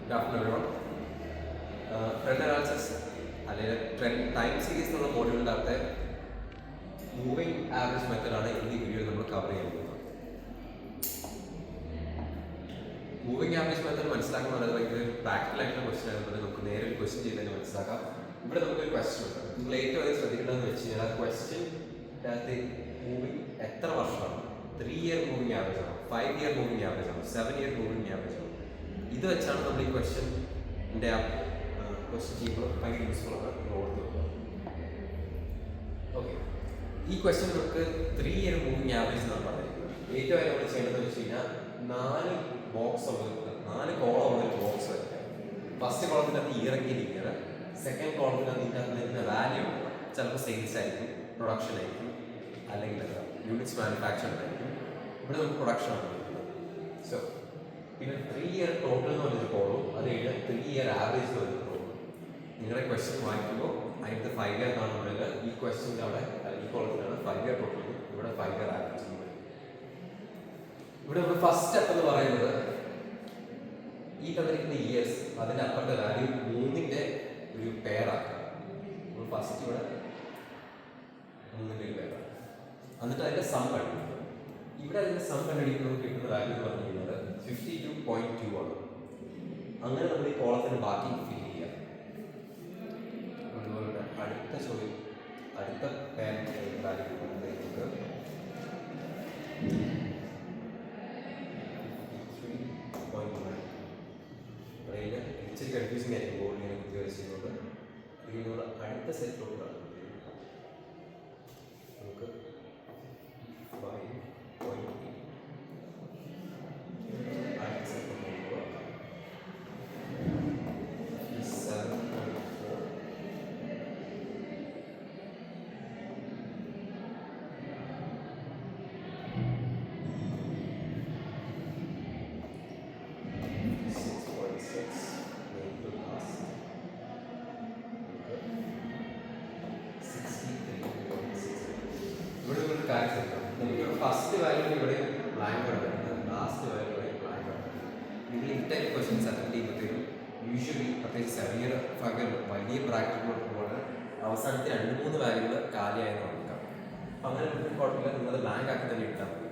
Good afternoon, everyone. Trend analysis അല്ലെങ്കിൽ trend time series എന്നുള്ള മോഡ്യൂളിൻ്റെ അകത്തെ മൂവിങ് ആവറേജ് മെത്തഡാണ് ഈ വീഡിയോയിൽ നമ്മൾ കവർ ചെയ്യാൻ പോകുന്നത്. മൂവിങ് ആവറേജ് മെത്തഡ് മനസ്സിലാക്കുന്നത് വളരെ ഭയങ്കര പ്രാക്ടിക്കൽ ആയിട്ടുള്ള ക്വസ്റ്റൻ ആയതുകൊണ്ട് നമുക്ക് നേരെ ഒരു ക്വസ്റ്റൻ ചെയ്ത് തന്നെ മനസ്സിലാക്കാം. ഇവിടെ നമുക്കൊരു ക്വസ്റ്റൻ ഉണ്ട്. നിങ്ങൾ ഏറ്റവും അധികം ശ്രദ്ധിക്കേണ്ടതെന്ന് വെച്ച് കഴിഞ്ഞാൽ ആ ക്വസ്റ്റ്യൻ്റെ അകത്ത് മൂവിങ് എത്ര വർഷമാണ്, 3 ഇയർ മൂവിങ് ആവറേജ് ആണോ, 5 ഇയർ മൂവിങ് ആവറേജ് ആണോ, 7 ഇയർ മൂവിങ് ആവറേജ് ആണോ. ഇത് വെച്ചാണ് നമ്മൾ ഈ ക്വസ്റ്റ്യൻ്റെ ക്വസ്റ്റ്യൻ ചെയ്യുമ്പോൾ ഭയങ്കര യൂസ്ഫുൾ ആണ്. ഓർത്ത് വെക്കുക. ഓക്കെ, ഈ ക്വസ്റ്റ്യൻ നമുക്ക് 3 ഇയർ മൂവിങ് ആവറേജ് എന്നാണ് പറഞ്ഞിരിക്കുന്നത്. ഏറ്റവും ആയി നമ്മൾ ചെയ്യേണ്ടതെന്ന് വെച്ച് കഴിഞ്ഞാൽ 4 ബോക്സ് ഉള്ളത്, 4 കോളം ഉള്ള ഒരു ബോക്സ് വയ്ക്കുക. ഫസ്റ്റ് കോളത്തിൻ്റെ അത് ഇയർ എങ്കിൽ ഇയർ, സെക്കൻഡ് കോളത്തിൻ്റെ അതിൻ്റെ വാല്യൂ ചിലപ്പോൾ സെയിൽസ് ആയിരിക്കും, പ്രൊഡക്ഷൻ ആയിരിക്കും, അല്ലെങ്കിൽ യൂണിറ്റ്സ് മാനുഫാക്ചറിംഗ് ആയിരിക്കും. ഇവിടെ നമുക്ക് പ്രൊഡക്ഷൻ ആണ് വരുന്നത്. സോ പിന്നെ 3 ഇയർ ടോട്ടൽ എന്ന് പറഞ്ഞൊരു കോളും അത് കഴിഞ്ഞാൽ 3 ഇയർ ആവറേജ് എന്ന് പറഞ്ഞൊരു കോളും. നിങ്ങളുടെ ക്വസ്റ്റ്യൻ വായിക്കുമ്പോൾ അതിൻ്റെ 5 ഇയർ കാണുമ്പോൾ ഈ ക്വസ്റ്റ്യൻ്റെ അവിടെ ഈ കോളത്തിലാണ് 5 ഇയർ ടോട്ടൽ, ഇവിടെ 5 ഇയർ ആവറേജ്. ഇവിടെ നമ്മൾ ഫസ്റ്റ് സ്റ്റെപ്പ് എന്ന് പറയുന്നത് ഈ തന്നിരിക്കുന്ന ഇയേഴ്സ് അതിൻ്റെ അപ്പുറത്തെ വാല്യൂ 3ൻ്റെ ഒരു പെയറാക്കാം. നമ്മൾ ഫസ്റ്റ് ഇവിടെ 3ൻ്റെ ഒരു പെയറാണ്. എന്നിട്ട് അതിൻ്റെ സം കണ്ടുപിടിക്കും. ഇവിടെ അതിൻ്റെ സം കണ്ടുപിടിക്കുമ്പോൾ കിട്ടുന്ന വാല്യൂ എന്ന് പറഞ്ഞു കഴിഞ്ഞാൽ 52.2 ആണ്. അങ്ങനെ നമ്മൾ ഈ കോളത്തിന് ബാക്കി ഫിൽ ചെയ്യുക. അതുപോലെ അടുത്ത ചോദ്യം, അടുത്ത വാല്യൂ നമുക്ക് ഇച്ചിരി കൺഫ്യൂസിങ് ആയിരിക്കും ബോർഡ് ഇങ്ങനെ കുത്തി വരച്ചുകൊണ്ട്. ഇതിൽ നമ്മൾ അടുത്ത സെറ്റിലോട്ട് നമുക്ക് 5.8 അടുത്ത സെറ്റ് നോക്കുക. 7.4 6.6 ഇവിടെ ഒരു കാര്യം ശ്രദ്ധിക്കണം. നമുക്ക് ഫസ്റ്റ് വാല്യൂ ഇവിടെ ബ്ലാങ്ക് ആണ് വരുന്നത്, ലാസ്റ്റ് വാല്യൂ ഇവിടെ ബ്ലാങ്ക് ആണ്. നിങ്ങൾ ഈ ടൈപ്പ് ക്വസ്റ്റ്യൻസ് അറ്റൻഡ് ചെയ്യുമ്പോഴത്തേക്കും യൂഷ്വലി പ്രത്യേകിച്ച് 7 ഇയർ 5 ഇയർ വലിയ ബ്രാക്കറ്റ് കൊടുക്കുമ്പോൾ അവസാനത്തെ 2-3 വാല്യൂകൾ കാലിയായെന്ന് നോക്കാം. അപ്പം അങ്ങനെ കുഴപ്പമില്ല, നിങ്ങളത് ബ്ലാങ്ക് ആക്കി തന്നെ ഇട്ടാൽ മതി.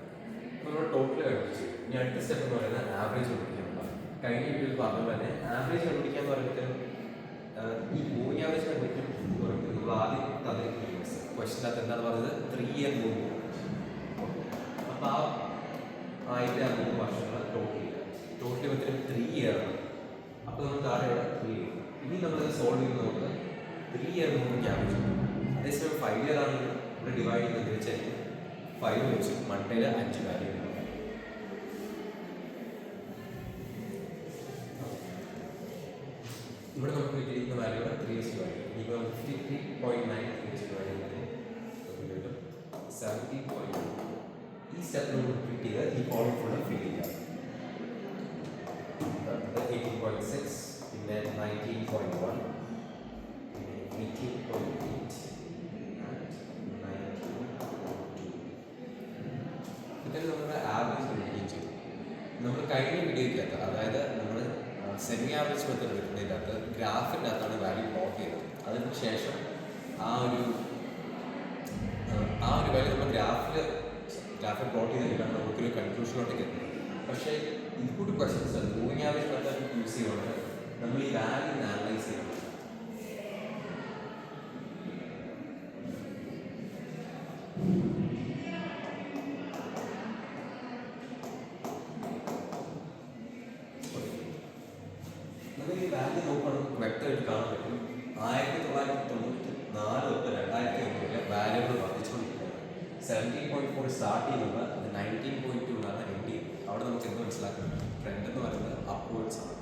അപ്പോൾ നമ്മൾ ടോട്ടൽ കണ്ടുപിടിച്ചു. ഇനി അടുത്ത സ്റ്റെപ്പ് എന്ന് പറയുന്നത് ആവറേജ് കണ്ടുപിടിക്കാനുള്ള. കഴിഞ്ഞ വീഡിയോയിൽ പറഞ്ഞ പോലെ ആവറേജ് കണ്ടുപിടിക്കുക എന്ന് പറയുമ്പോഴത്തേക്കും ഈ മൂവിങ് ആവറേജ് കണ്ടുപിടിക്കും എന്ന് പറയുമ്പോൾ നമ്മൾ ആദ്യം തന്നിരിക്കുന്ന ഇയേഴ്സ് ക്വസ്റ്റ്യൻ അത് എന്താണെന്ന് പറയുന്നത് 3 ഇയർ മൂവിങ്. അപ്പോൾ അതിൻ്റെ 3 വർഷങ്ങൾ ടോട്ടൽ വന്നിട്ട് 3 ഇയർ ആണ്. അപ്പോൾ നമ്മൾ താഴെ 3 ഇയർ. ഇനി നമ്മളത് സോൾവ് ചെയ്യുമ്പോൾ നമുക്ക് 3 ഇയർ മൂവിങ് ആവറേജ് ഉണ്ട്. അതേസമയം 5 ഇയർ ആണെങ്കിൽ ഇവിടെ ഡിവൈഡ് ചെയ്യുന്നത് വെച്ചാൽ 5 വെച്ച് മണ്ടയിൽ 5 വാല്യൂ ഉണ്ട്. ഇവിടെ നമുക്ക് കിട്ടിയിരിക്കുന്ന വാല്യൂ 3 വെച്ച് വാല്യൂ. ഇപ്പോൾ 53.9 വെച്ച് വാല്യൂ 70.2. ഈ സ്റ്റെപ്പ് നമ്മൾ റിപ്പീറ്റ് ചെയ്ത് ഈ ഫോളം ഫുള്ള് ഫിൽ ചെയ്യുക. 18.6, പിന്നെ 19.1, പിന്നെ 18.8, ഇതൊക്കെ നമ്മുടെ ആവറേജ് കണ്ടുപിടിക്കുകയും ചെയ്തു. നമ്മൾ കഴിഞ്ഞ വീഡിയോയ്ക്കകത്ത്, അതായത് നമ്മൾ സെമി ആവറേജ് മെത്തേഡ് എടുക്കുന്നതിൻ്റെ അകത്ത് ഗ്രാഫിൻ്റെ അകത്താണ് വാല്യൂ പ്ലോട്ട് ചെയ്തത്. അതിനുശേഷം ആ ഒരു വാല്യൂ നമ്മൾ ഗ്രാഫിൽ പ്ലോട്ട് ചെയ്തിട്ടാണ് നമുക്കൊരു കൺക്ലൂഷനിലോട്ടേക്ക് എത്തുന്നത്. പക്ഷേ input questions moving average method use ചെയ്യുന്നത് നമ്മൾ ഈ വാല്യൂ അനലൈസ് ചെയ്യണം. നമുക്ക് ഈ വാല്യൂ നോക്കുകയാണെങ്കിൽ നമുക്ക് വ്യക്തമായിട്ട് കാണാൻ പറ്റും. 1994 തൊട്ട് 2001 വാല്യൂകൾ വർദ്ധിച്ചുകൊണ്ടിരിക്കുകയാണ്. 17.4 സ്റ്റാർട്ട് ചെയ്യുന്നത് അത് 19.2 എൻഡ് ചെയ്യുന്നത്. അവിടെ നമുക്ക് എന്ത് മനസ്സിലാക്കണം, ട്രെൻഡ് എന്ന് പറയുന്നത് അപ്വേർഡ്സ് ആണ്.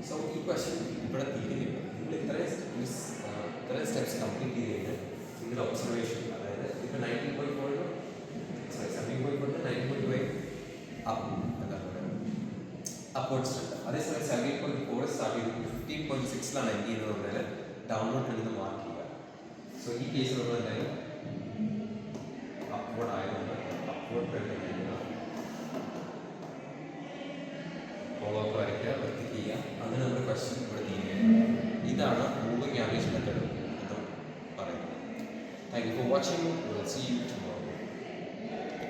സോ ഈ ക്വസ്റ്റ്യൻ ഇവിടെ തീരുന്നില്ല. നിങ്ങൾ ഇത്രയും സ്റ്റെപ്സ് കംപ്ലീറ്റ് ചെയ്ത് കഴിഞ്ഞാൽ നിങ്ങളുടെ ഒബ്സർവേഷൻ, അതായത് ഇപ്പോൾ 17.4 19.5 അപ്വേർഡ്സ് ഉണ്ട്. അതേസമയം 17.4 സ്റ്റാർട്ട് ചെയ്ത് 15.6 എൻഡ് ചെയ്യുന്നത് ഡൗൺലോഡ് ട്രെൻഡ് മാർക്ക് ചെയ്യുക. സോ ഈ കേസിൽ നമ്മൾ എന്തായാലും അപ്വേർഡ് ആയതുകൊണ്ട് അപ്വേർഡ് ട്രെൻഡ് ഫോളോ അപ്പ് വരയ്ക്കുക, വൃത്തിക്ക് ചെയ്യുക. അങ്ങനെ നമ്മൾ ഇതാണ് മൂവിങ് ആവറേജ് മെത്തേഡ് എന്ന് പറയുന്നത്. Thank you for watching. Will see you tomorrow.